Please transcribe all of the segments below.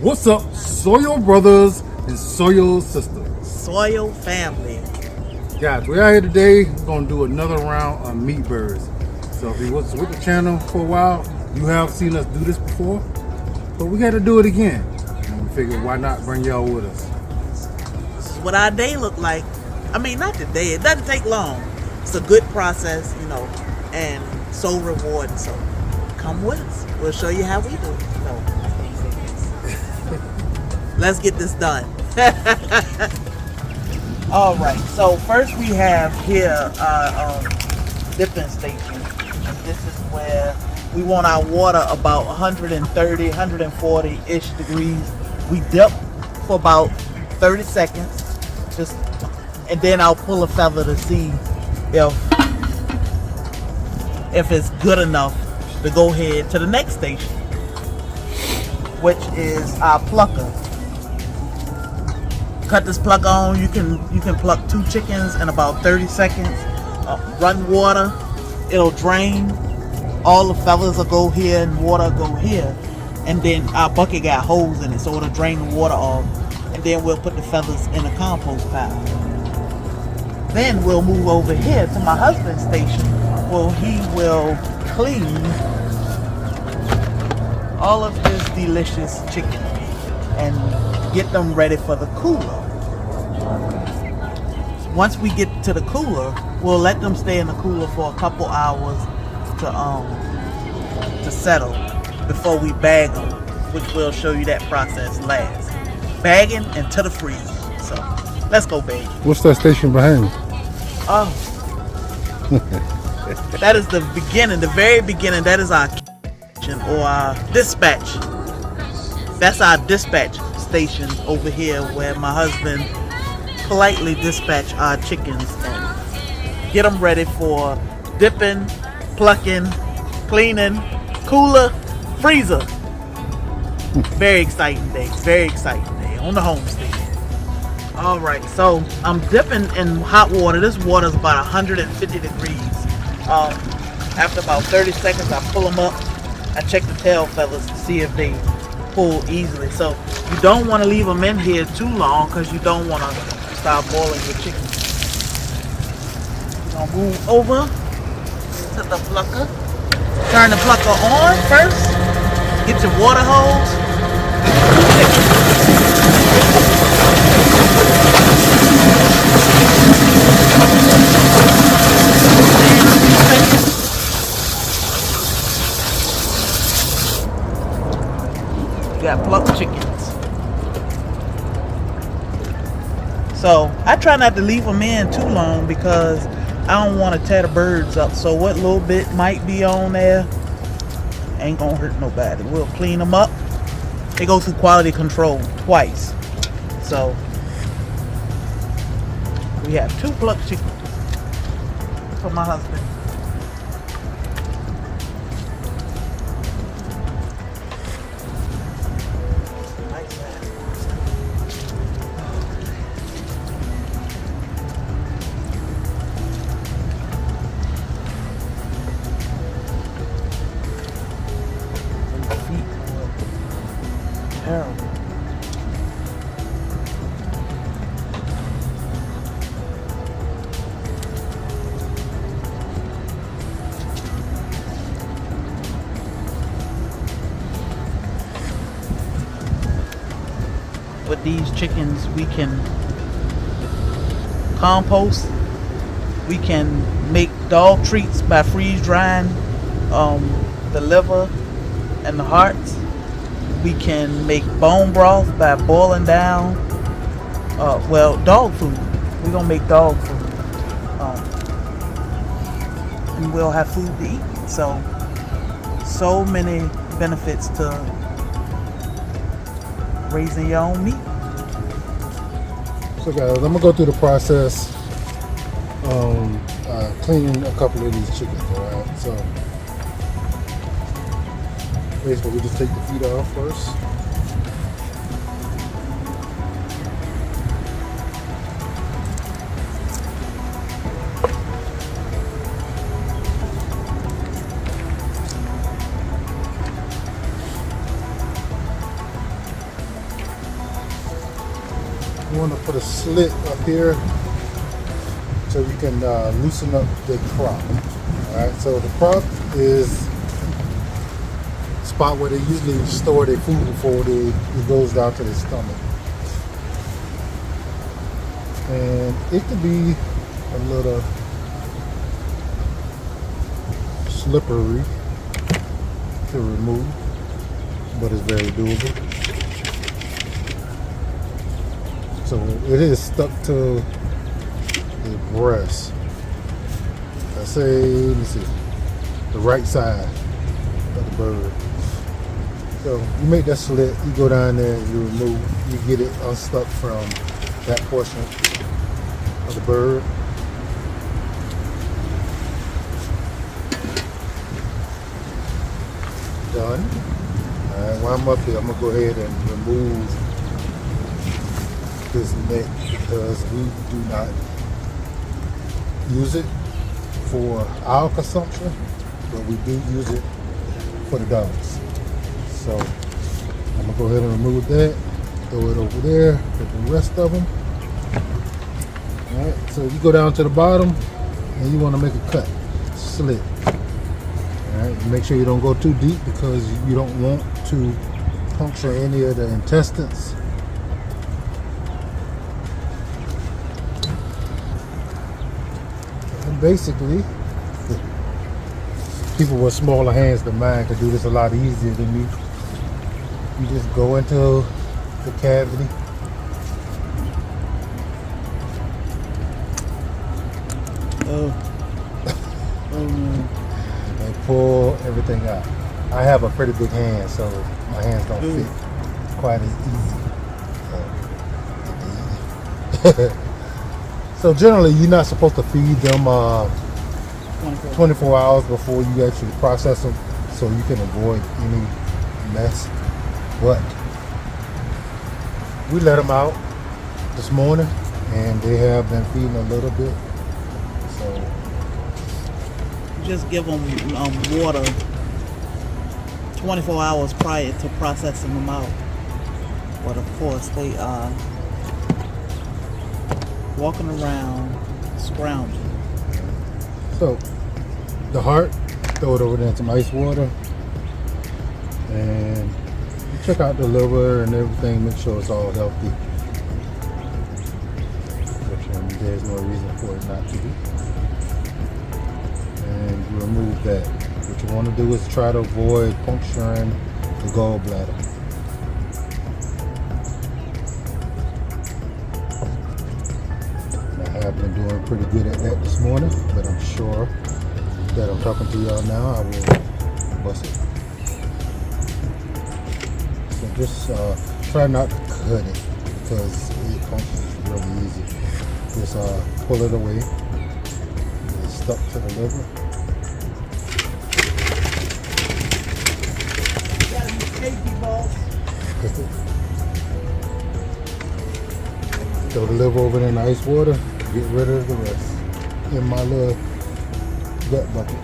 What's up, Soil Brothers and Soil Sisters? Soil Family. Guys, we're out here today. We're going to do another round on meat birds. So if you was with the channel for a while, you have seen us do this before, but we got to do it again. And we figured, why not bring y'all with us? This is what our day looked like. I mean, not the day. It doesn't take long. It's a good process, you know, and so rewarding. So come with us. We'll show you how we do it. Let's get this done. All right. So first we have here our dipping station. And this is where we want our water about 130, 140-ish degrees. We dip for about 30 seconds. And then I'll pull a feather to see if it's good enough to go ahead to the next station, which is our plucker. Cut this plucker on. You can pluck 2 chickens in about 30 seconds. Run water. It'll drain. All the feathers will go here and water will go here. And then our bucket got holes in it, so it'll drain the water off. And then we'll put the feathers in a compost pile. Then we'll move over here to my husband's station, where he will clean all of his delicious chicken and get them ready for the cooler. Once we get to the cooler, we'll let them stay in the cooler for a couple hours to settle before we bag them, which we'll show you that process last. Bagging and to the freezer. So let's go bag. What's that station behind? Oh, that is the beginning, the very beginning. That is our kitchen or our dispatch. That's our dispatch station over here, where my husband politely dispatch our chickens and get them ready for dipping, plucking, cleaning, cooler, freezer. Very exciting day. Very exciting day on the homestead. All right, so I'm dipping in hot water. This water is about 150 degrees. After about 30 seconds, I pull them up. I check the tail feathers to see if they pull easily. So you don't want to leave them in here too long, because you don't want to start boiling your chicken. We're gonna move over to the plucker. Turn the plucker on first. Get your water hose. Got plucked chickens. So I try not to leave them in too long, because I don't want to tear the birds up. So what little bit might be on there ain't gonna hurt nobody. We'll clean them up. They go through quality control twice. So we have 2 plucked chickens for my husband. Terrible. With these chickens, we can compost. We can make dog treats by freeze drying the liver and the hearts. We can make bone broth by boiling down, dog food. We're gonna make dog food, and we'll have food to eat. So many benefits to raising your own meat. So guys, I'm gonna go through the process cleaning a couple of these chickens, alright? So basically we just take the feet off first. want to put a slit up here so you can loosen up the crop. Alright, so the crop is the spot where they usually store their food before it goes down to their stomach. And it could be a little slippery to remove, but it's very doable. So it is stuck to the breast. I say, let me see, the right side of the bird. So you make that slit, you go down there, you remove, you get it unstuck from that portion of the bird. Done. Alright, while I'm up here, I'm gonna go ahead and remove this neck because we do not use it for our consumption, but we do use it for the dogs. So I'm gonna go ahead and remove that, throw it over there with the rest of them. Alright, so you go down to the bottom and you want to make a cut, slit. Alright, make sure you don't go too deep because you don't want to puncture any of the intestines. And basically, people with smaller hands than mine could do this a lot easier than me. You just go into the cavity. And pull everything out. I have a pretty big hand, so my hands don't fit quite as easy. So generally, you're not supposed to feed them 24 hours before you actually process them, so you can avoid any mess. But we let them out this morning, and they have been feeding a little bit. So just give them water 24 hours prior to processing them out. But of course, they are walking around scrounging. So the heart, throw it over there in some ice water, and you check out the liver and everything, make sure it's all healthy. Which there's no reason for it not to be. And you remove that. What you want to do is try to avoid puncturing the gallbladder. I have been doing pretty good at that this morning, but I'm sure that I'm talking to y'all now, I will bust it. So just try not to cut it because it punctures really easy. Just pull it away. It's stuck to the liver. Throw the liver over in the ice water, get rid of the rest in my little gut bucket.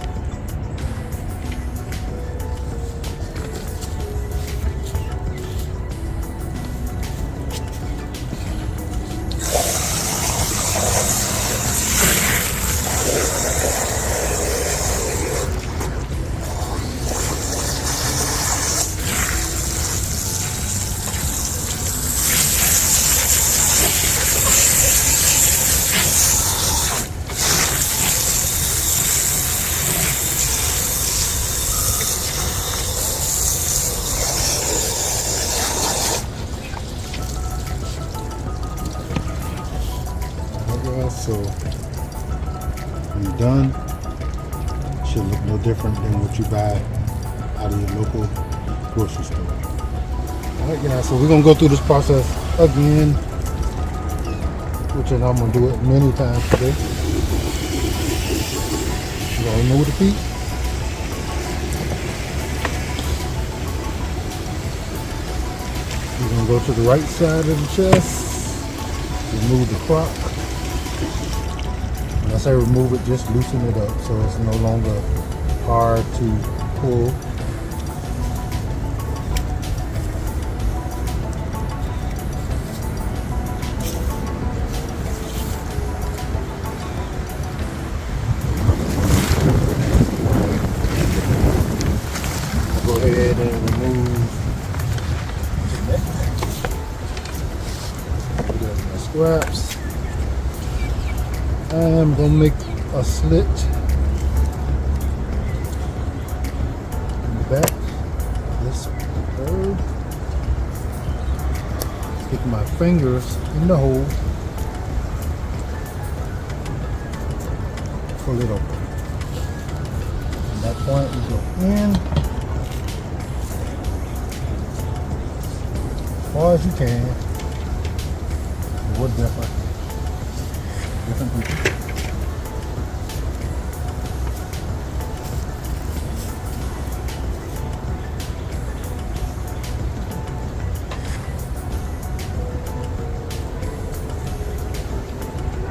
So when you're done, it should look no different than what you buy out of your local grocery store. Alright guys, so we're gonna go through this process again, which I'm gonna do it many times today. We're gonna remove the feet. We're gonna go to the right side of the chest, remove the crop. When I say remove it, just loosen it up so it's no longer hard to pull. ahead and remove the scraps. I'm gonna make a slit in the back of this bird. Stick my fingers in the hole, pull it open. At that point, we go in as far as you can. Wood different people.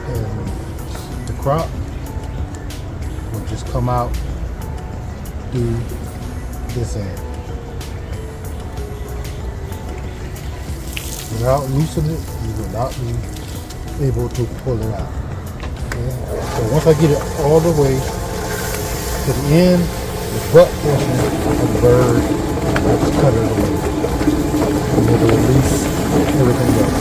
And the crop will just come out through this end. Without loosening it, you will not be able to pull it out. Okay? So once I get it all the way to the end, the butt portion of the bird, I just cut it away. And it'll release everything else.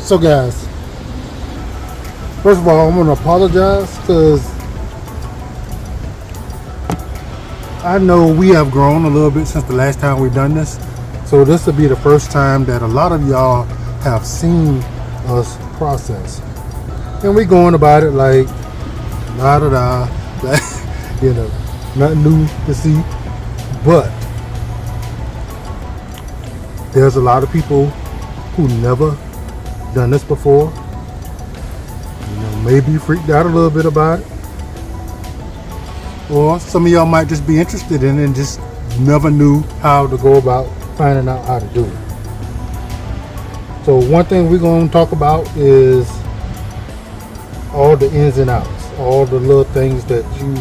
So guys, first of all, I'm going to apologize because I know we have grown a little bit since the last time we've done this. So this will be the first time that a lot of y'all have seen us process. And we going about it like da-da-da, you know, nothing new to see. But there's a lot of people who never done this before, you know, maybe freaked out a little bit about it, or some of y'all might just be interested in it and just never knew how to go about finding out how to do it. So one thing we're going to talk about is all the ins and outs, all the little things that you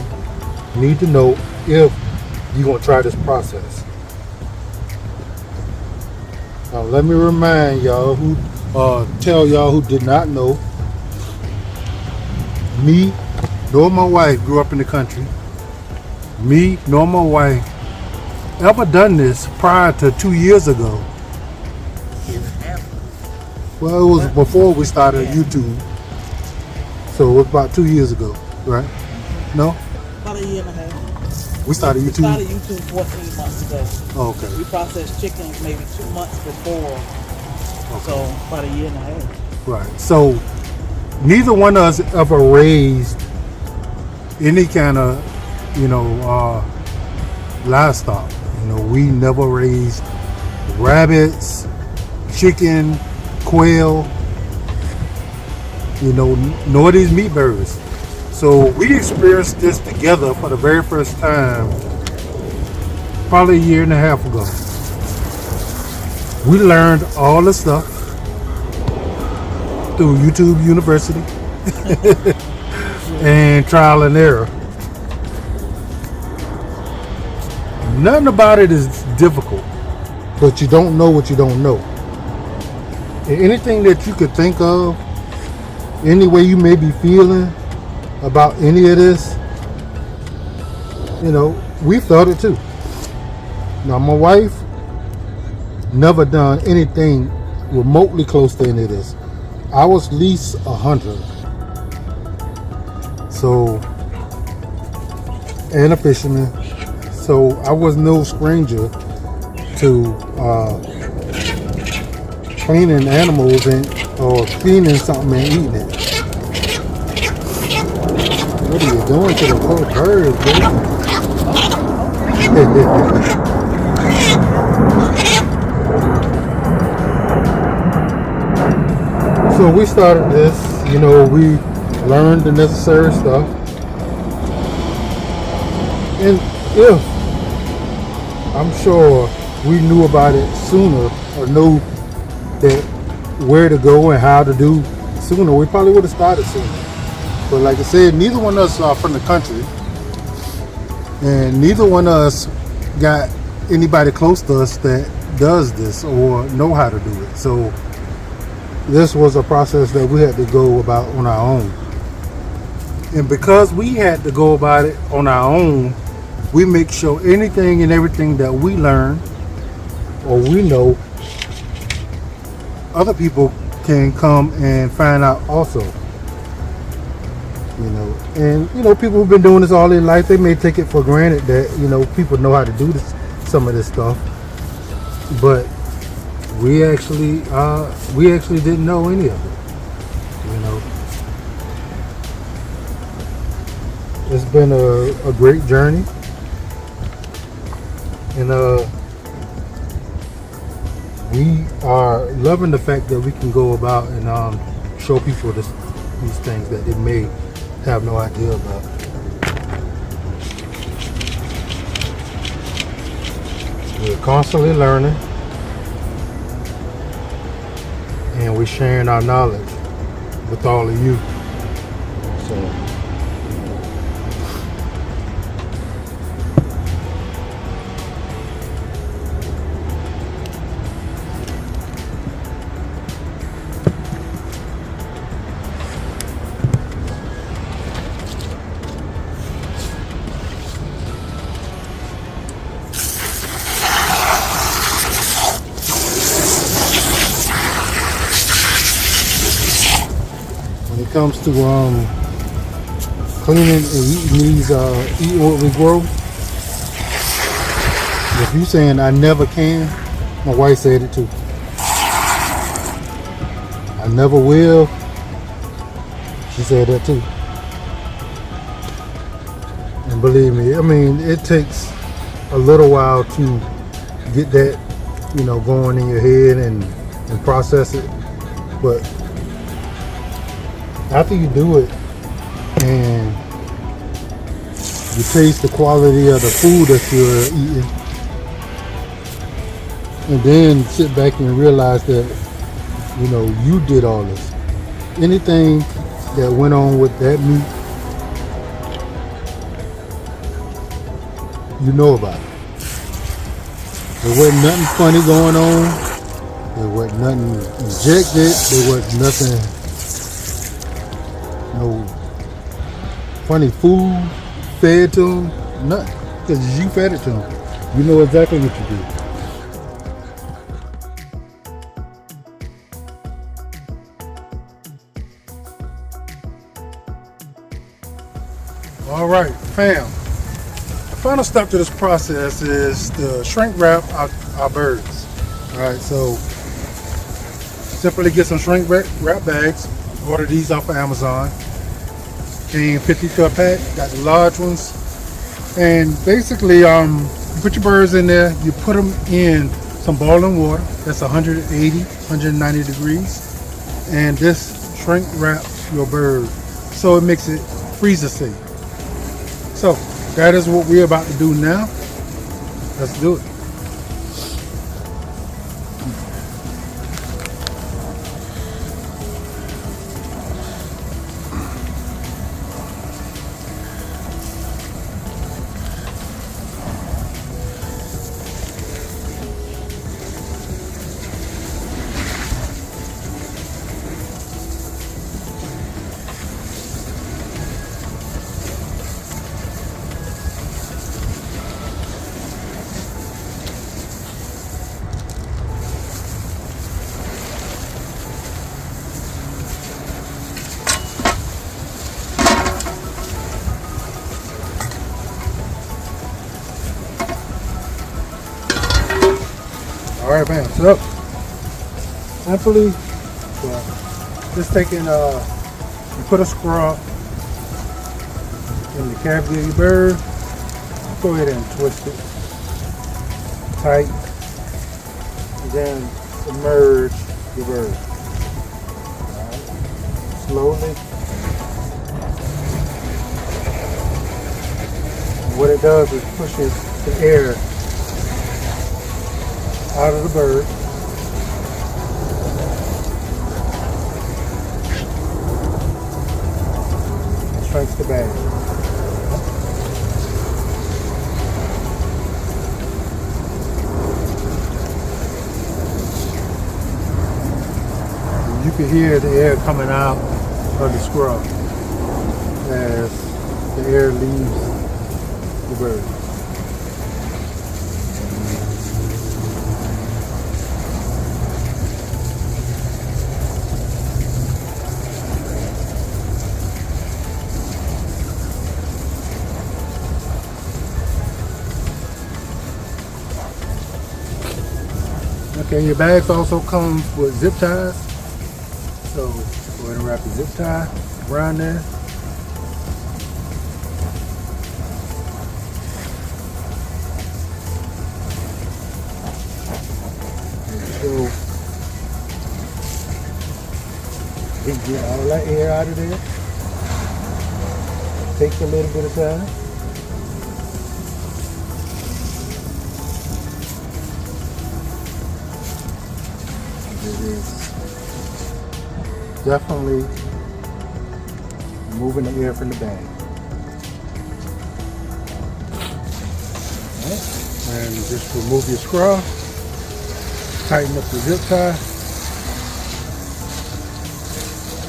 need to know if you're going to try this process. Let me remind y'all who, tell y'all who did not know, me nor my wife grew up in the country. Me nor my wife ever done this prior to 2 years ago. Well, it was before we started YouTube. So it was about 2 years ago, right? No? About a year and a half. We started YouTube? We started YouTube 14 months ago. Oh, okay. We processed chickens maybe 2 months before. Okay. So about a year and a half. Right. So neither one of us ever raised any kind of, livestock. We never raised rabbits, chicken, quail, nor these meat birds. So we experienced this together for the very first time probably a year and a half ago. We learned all the stuff through YouTube University and trial and error. Nothing about it is difficult, but you don't know what you don't know. And anything that you could think of, any way you may be feeling about any of this, we felt it too. Now, my wife never done anything remotely close to any of this. I was at least 100. So, and a fisherman. So I was no stranger to cleaning animals or cleaning something and eating it. What are you doing to the poor birds, baby? So we started this, we learned the necessary stuff. And if I'm sure we knew about it sooner or knew that where to go and how to do sooner, we probably would have started sooner. But like I said, neither one of us are from the country, and neither one of us got anybody close to us that does this or know how to do it. So this was a process that we had to go about on our own. And because we had to go about it on our own, we make sure anything and everything that we learn or we know, other people can come and find out also. And people who've been doing this all their life, they may take it for granted that people know how to do this, some of this stuff. But we actually didn't know any of it. It's been a great journey. And we are loving the fact that we can go about and show people these things that they may have no idea about. We're constantly learning, and we're sharing our knowledge with all of you. So comes to cleaning and eating eat what we grow. If you saying I never can, my wife said it too. I never will. She said that too. And believe me, it takes a little while to get that, going in your head and process it. But after you do it and you taste the quality of the food that you're eating, and then sit back and realize that you did all this. Anything that went on with that meat, you know about it. There wasn't nothing funny going on. There wasn't nothing injected. There was nothing, no funny food fed to them. Nothing. Because you fed it to them. You know exactly what you did. All right, fam. The final step to this process is to shrink wrap our birds. All right, so simply get some shrink wrap bags. Order these off of Amazon. Came 50 to a pack. Got the large ones. And basically, you put your birds in there. You put them in some boiling water. That's 180, 190 degrees. And this shrink wraps your bird, so it makes it freezer safe. So that is what we're about to do now. Let's do it. All right, man. So simply, just taking you put a scrub in the cavity of your bird. Go ahead and twist it tight, and then submerge your bird. All right. Slowly. And what it does is pushes the air out of the bird. And shrinks the bag. And you can hear the air coming out of the scrub as the air leaves the bird. Okay, your bags also come with zip ties. So go ahead and wrap the zip tie around there. So you get all that air out of there. Takes a little bit of time. It is definitely moving the air from the bag. Right. And just remove your screw, tighten up the zip tie,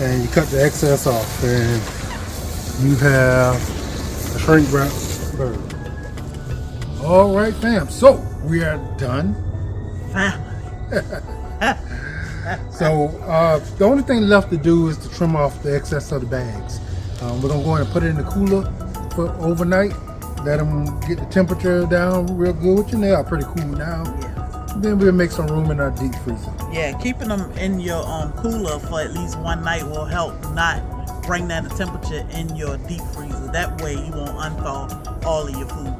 and you cut the excess off, and you have a shrink wrap bird. All right, fam. So we are done. So the only thing left to do is to trim off the excess of the bags. We're gonna go ahead and put it in the cooler for overnight. Let them get the temperature down real good, which they are pretty cool now. Yeah. Then we'll make some room in our deep freezer. Yeah, keeping them in your cooler for at least one night will help not bring down the temperature in your deep freezer. That way you won't unthaw all of your food.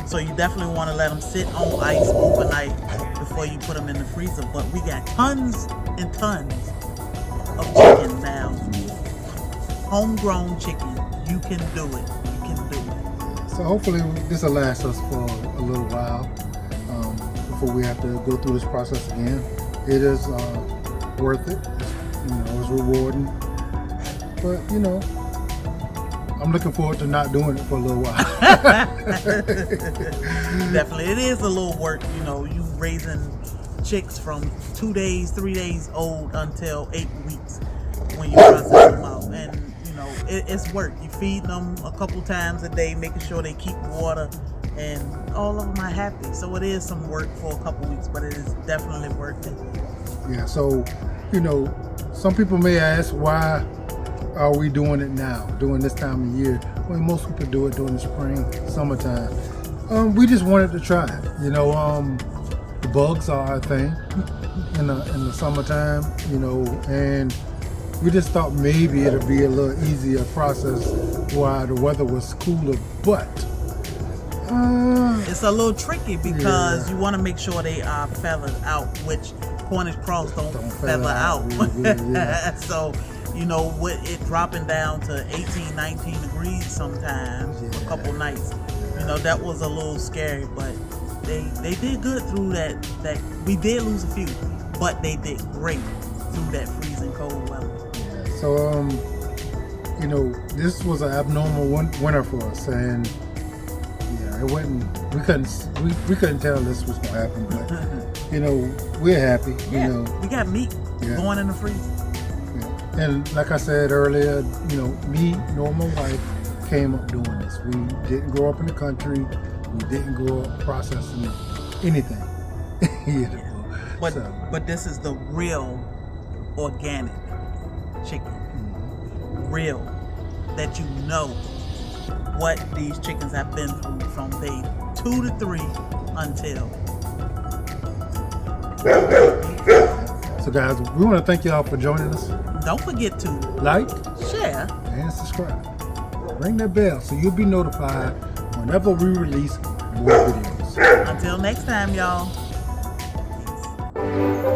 So you definitely want to let them sit on ice overnight before you put them in the freezer. But we got tons and tons of chicken now. Homegrown chicken. You can do it. You can do it. So hopefully this will last us for a little while before we have to go through this process again. It is worth it. It's rewarding. But I'm looking forward to not doing it for a little while. Definitely, it is a little work. You raising chicks from 2 days, 3 days old until 8 weeks when you process them out. And it's work. You feed them a couple times a day, making sure they keep water, and all of them are happy. So it is some work for a couple weeks, but it is definitely worth it. Yeah, so, some people may ask, why are we doing it now, during this time of year? Well, most people do it during the spring, summertime. We just wanted to try it. The bugs are our thing in the summertime, and we just thought maybe it'd be a little easier process while the weather was cooler, but it's a little tricky because you want to make sure they are feathered out, which Cornish cross don't feather out. Yeah. So, with it dropping down to 18, 19 degrees sometimes for a couple nights, that was a little scary, but they did good through that. We did lose a few, but they did great through that freezing cold weather. So, this was an abnormal winter for us, and it wasn't. We couldn't tell this was gonna happen, but we're happy. We got meat going in the freezer. Yeah. And like I said earlier, me nor my wife came up doing this. We didn't grow up in the country. We didn't grow up processing anything. But this is the real organic chicken. Real, that what these chickens have been through from day 2 to 3 until. So guys, we want to thank y'all for joining us. Don't forget to like, share, and subscribe. Ring that bell so you'll be notified whenever we release more videos. Until next time, y'all. Peace.